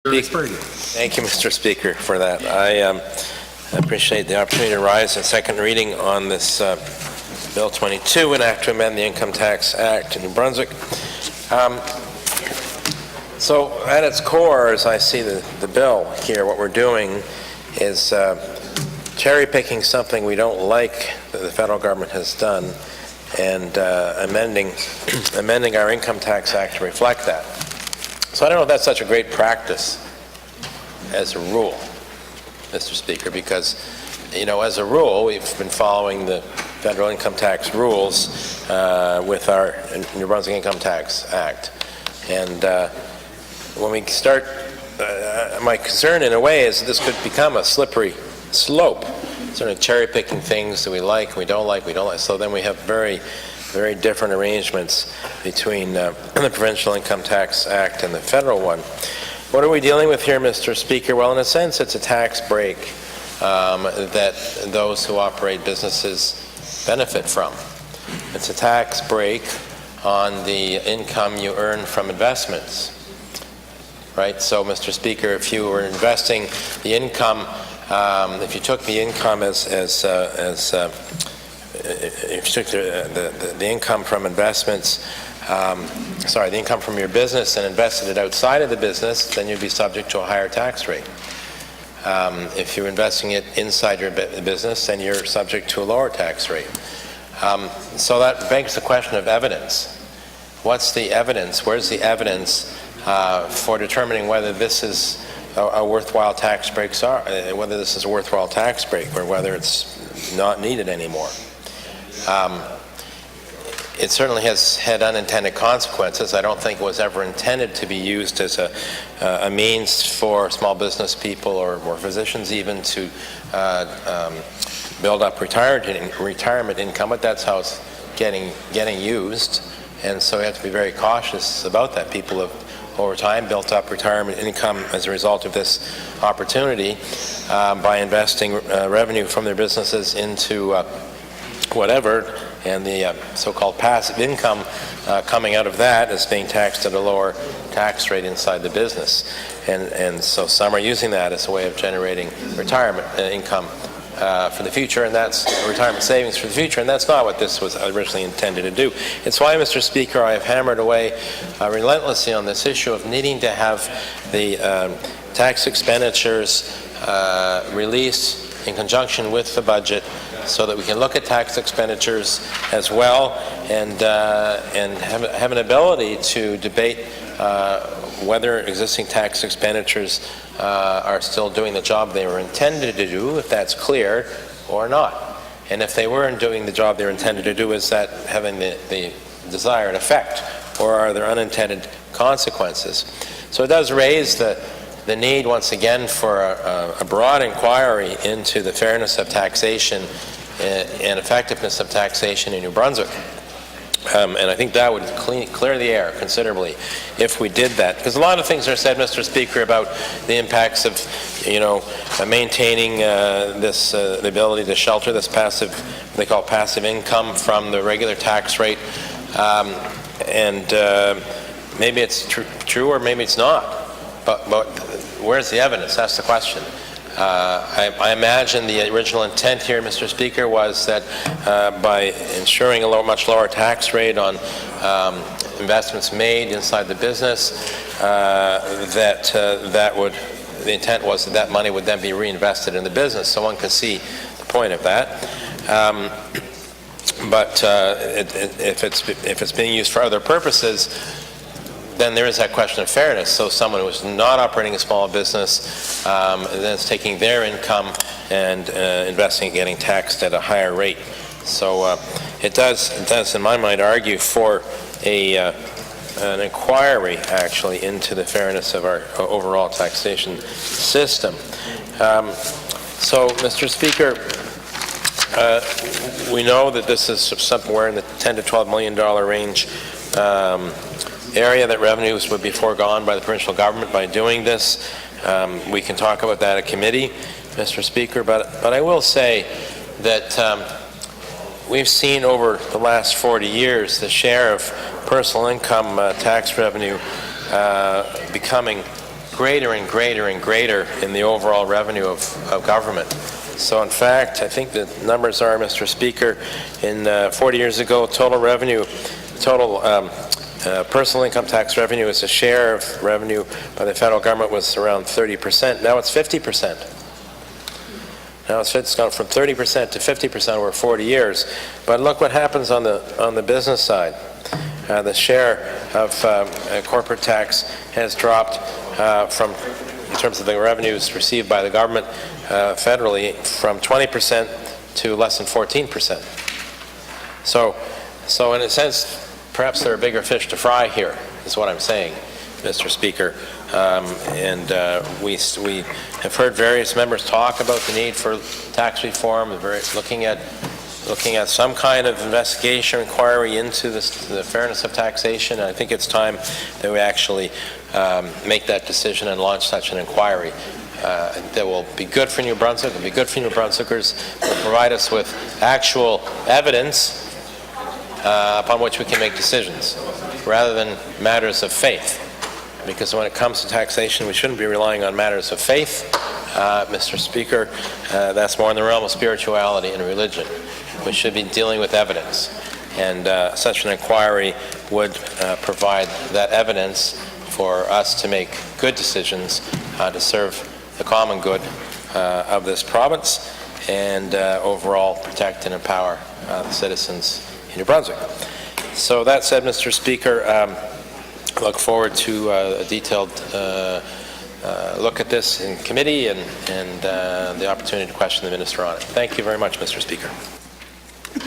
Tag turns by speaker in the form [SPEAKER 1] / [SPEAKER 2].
[SPEAKER 1] Thank you, Mr. Speaker, for that. I appreciate the opportunity to rise in second reading on this Bill 22, an act to amend the Income Tax Act in New Brunswick. So at its core, as I see the bill here, what we're doing is cherry-picking something we don't like that the federal government has done and amending our Income Tax Act to reflect that. So I don't know if that's such a great practice as a rule, Mr. Speaker, because, you know, as a rule, we've been following the federal income tax rules with our New Brunswick Income Tax Act. And when we start, my concern in a way is that this could become a slippery slope, sort of cherry-picking things that we like, we don't like. So then we have very different arrangements between the Provincial Income Tax Act and the federal one. What are we dealing with here, Mr. Speaker? Well, in a sense, it's a tax break that those who operate businesses benefit from. It's a tax break on the income you earn from investments, right? So, Mr. Speaker, if you were investing the income, if you took the income if you took the income from investments, the income from your business and invested it outside of the business, then you'd be subject to a higher tax rate. If you're investing it inside your business, then you're subject to a lower tax rate. So that begs the question of evidence. What's the evidence? Where's the evidence for determining whether this is a worthwhile tax break, whether this is a worthwhile tax break or whether it's not needed anymore? It certainly has had unintended consequences. I don't think it was ever intended to be used as a means for small business people or physicians even to build up retirement income, but that's how it's getting used. And so we have to be very cautious about that. People have, over time, built up retirement income as a result of this opportunity by investing revenue from their businesses into whatever, and the so-called passive income coming out of that is being taxed at a lower tax rate inside the business. And so some are using that as a way of generating retirement income for the future, and that's retirement savings for the future, and that's not what this was originally intended to do. It's why, Mr. Speaker, I have hammered away relentlessly on this issue of needing to have the tax expenditures released in conjunction with the budget so that we can look at tax expenditures as well and have an ability to debate whether existing tax expenditures are still doing the job they were intended to do, if that's clear, or not. And if they weren't doing the job they were intended to do, is that having the desired effect, or are there unintended consequences? So it does raise the need, once again, for a broad inquiry into the fairness of taxation and effectiveness of taxation in New Brunswick. And I think that would clear the air considerably if we did that. Because a lot of things are said, Mr. Speaker, about the impacts of, you know, maintaining the ability to shelter this passive, they call passive income from the regular tax rate. Maybe it's true or maybe it's not. But where's the evidence? That's the question. I imagine the original intent here, Mr. Speaker, was that by ensuring a much lower tax rate on investments made inside the business, the intent was that money would then be reinvested in the business. So one can see the point of that. If it's being used for other purposes, then there is that question of fairness. So someone who is not operating a small business then is taking their income and investing and getting taxed at a higher rate. So it does, in my mind, argue for an inquiry, actually, into the fairness of our overall taxation system. So, Mr. Speaker, we know that this is somewhere in the $10 to $12 million range area that revenues would be foregone by the provincial government by doing this. We can talk about that at committee, Mr. Speaker, but I will say that we've seen over the last 40 years the share of personal income tax revenue becoming greater and greater and greater in the overall revenue of government. So in fact, I think the numbers are, Mr. Speaker, in 40 years ago, total revenue, personal income tax revenue as a share of revenue by the federal government was around 30%. Now it's 50%. Now it's gone from 30% to 50% over 40 years. But look what happens on the business side. The share of corporate tax has dropped in terms of the revenues received by the government federally, from 20% to less than 14%. So in a sense, perhaps there are bigger fish to fry here, is what I'm saying, Mr. Speaker. We have heard various members talk about the need for tax reform, looking at some kind of investigation, inquiry into the fairness of taxation. And I think it's time that we actually make that decision and launch such an inquiry. That will be good for New Brunswick, will be good for New Brunswickers, will provide us with actual evidence upon which we can make decisions, rather than matters of faith. Because when it comes to taxation, we shouldn't be relying on matters of faith, Mr. Speaker. That's more in the realm of spirituality and religion. We should be dealing with evidence. And such an inquiry would provide that evidence for us to make good decisions to serve the common good of this province and overall protect and empower the citizens in New Brunswick. So that said, Mr. Speaker, I look forward to a detailed look at this in committee and the opportunity to question the minister on it. Thank you very much, Mr. Speaker.